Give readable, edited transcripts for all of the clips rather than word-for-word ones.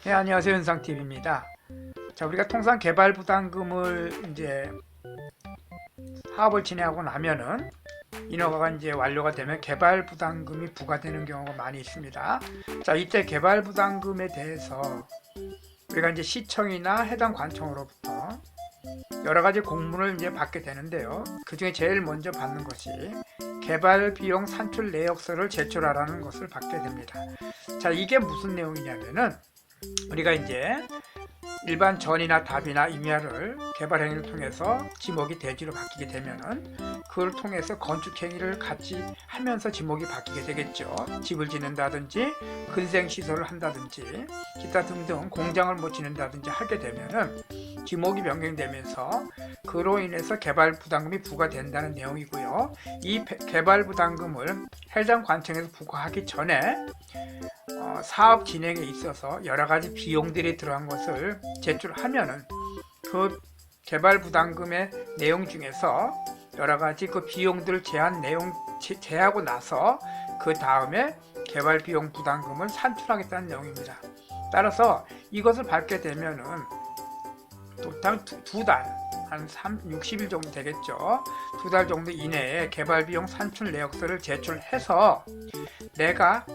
네, 안녕하세요. 현상TV입니다. 자, 우리가 통상 개발 부담금을 이제 사업을 진행하고 나면은 인허가가 이제 완료가 되면 개발 부담금이 부과되는 경우가 많이 있습니다. 자, 이때 개발 부담금에 대해서 우리가 이제 시청이나 해당 관청으로부터 여러 가지 공문을 이제 받게 되는데요. 그 중에 제일 먼저 받는 것이 개발 비용 산출 내역서를 제출하라는 것을 받게 됩니다. 자, 이게 무슨 내용이냐면은 우리가 이제 일반 전이나 답이나 임야를 개발 행위를 통해서 지목이 대지로 바뀌게 되면은 그걸 통해서 건축 행위를 같이 하면서 지목이 바뀌게 되겠죠. 집을 짓는다든지 근생 시설을 한다든지 기타 등등 공장을 뭐 짓는다든지 하게 되면은 지목이 변경되면서 그로 인해서 개발 부담금이 부과된다는 내용이고요. 이 개발 부담금을 해당 관청에서 부과하기 전에 사업 진행에 있어서 여러 가지 비용들이 들어간 것을 제출하면은 그 개발 부담금의 내용 중에서 여러 가지 그 비용들을 제하고 나서 그 다음에 개발 비용 부담금을 산출하겠다는 내용입니다. 따라서 이것을 받게 되면은 도당 두 달, 한 60일 정도 되겠죠. 두 달 정도 이내에 개발 비용 산출 내역서를 제출해서 내가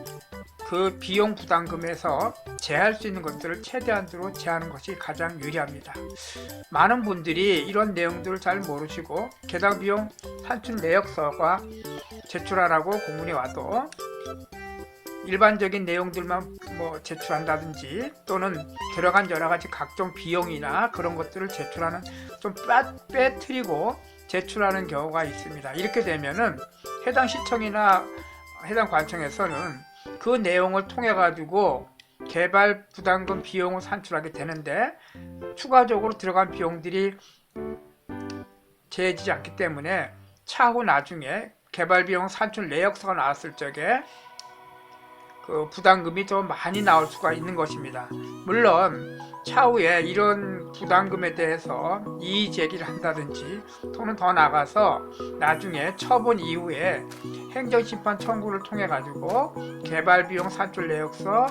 그 비용 부담금에서 제할 수 있는 것들을 최대한으로 제하는 것이 가장 유리합니다. 많은 분들이 이런 내용들을 잘 모르시고 개발 비용 산출 내역서가 제출하라고 공문이 와도 일반적인 내용들만 뭐 제출한다든지 또는 들어간 여러 가지 각종 비용이나 그런 것들을 제출하는 좀 빼뜨리고 제출하는 경우가 있습니다. 이렇게 되면은 해당 시청이나 해당 관청에서는 그 내용을 통해 가지고 개발 부담금 비용을 산출하게 되는데 추가적으로 들어간 비용들이 제해지지 않기 때문에 차후 나중에 개발 비용 산출 내역서가 나왔을 적에 그 부담금이 더 많이 나올 수가 있는 것입니다. 물론 차후에 이런 부담금에 대해서 이의 제기를 한다든지 또는 더 나가서 나중에 처분 이후에 행정심판 청구를 통해 가지고 개발 비용 산출 내역서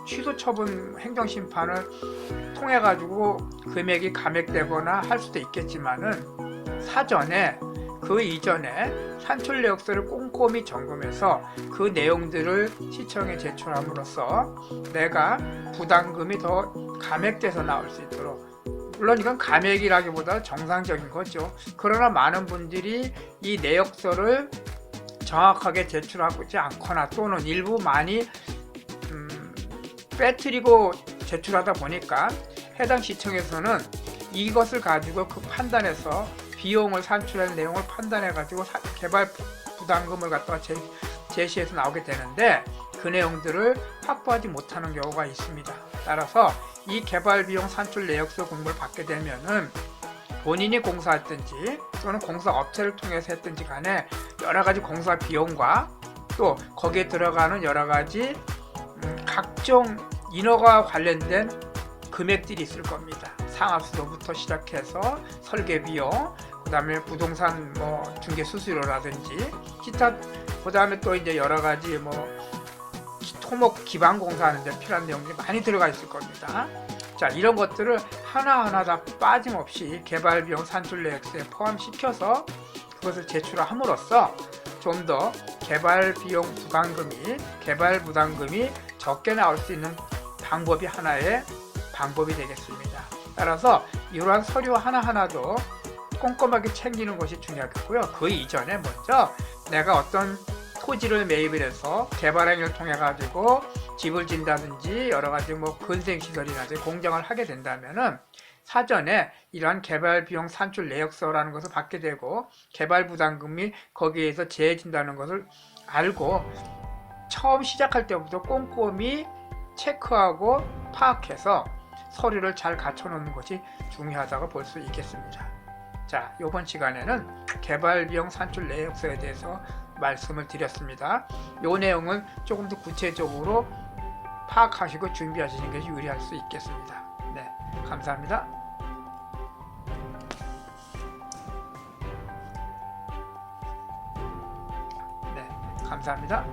취소 처분 행정심판을 통해 가지고 금액이 감액되거나 할 수도 있겠지만은 사전에 그 이전에 산출 내역서를 꼼꼼히 점검해서 그 내용들을 시청에 제출함으로써 내가 부담금이 더 감액돼서 나올 수 있도록, 물론 이건 감액이라기보다 정상적인 거죠. 그러나 많은 분들이 이 내역서를 정확하게 제출하지 않거나 또는 일부 많이 빼뜨리고 제출하다 보니까 해당 시청에서는 이것을 가지고 그 판단해서 비용을 산출할 내용을 판단해 가지고 개발 부담금을 갖다가 제시해서 나오게 되는데 그 내용들을 확보하지 못하는 경우가 있습니다. 따라서 이 개발 비용 산출 내역서 공부를 받게 되면은 본인이 공사했든지 또는 공사 업체를 통해서 했든지 간에 여러 가지 공사 비용과 또 거기에 들어가는 여러 가지 각종 인허가 관련된 금액들이 있을 겁니다. 상하수도부터 시작해서 설계 비용, 그 다음에 부동산 뭐 중개 수수료라든지 기타, 그 다음에 또 이제 여러 가지 뭐 토목 기반 공사하는데 필요한 내용들이 많이 들어가 있을 겁니다. 자, 이런 것들을 하나하나 다 빠짐없이 개발 비용 산출 내역서에 포함시켜서 그것을 제출함으로써 좀 더 개발 부담금이 적게 나올 수 있는 방법이 하나의 방법이 되겠습니다. 따라서 이러한 서류 하나하나도 꼼꼼하게 챙기는 것이 중요하겠고요. 그 이전에 먼저 내가 어떤 토지를 매입을 해서 개발 행위를 통해 가지고 집을 짓는다든지 여러 가지 뭐 근생시설이라든지 공장을 하게 된다면은 사전에 이러한 개발 비용 산출 내역서라는 것을 받게 되고 개발 부담금이 거기에서 제해진다는 것을 알고 처음 시작할 때부터 꼼꼼히 체크하고 파악해서 서류를 잘 갖춰 놓는 것이 중요하다고 볼 수 있겠습니다. 자, 이번 시간에는 개발 비용 산출 내역서에 대해서 말씀을 드렸습니다. 이 내용은 조금 더 구체적으로 파악하시고 준비하시는 것이 유리할 수 있겠습니다. 네, 감사합니다. 네, 감사합니다.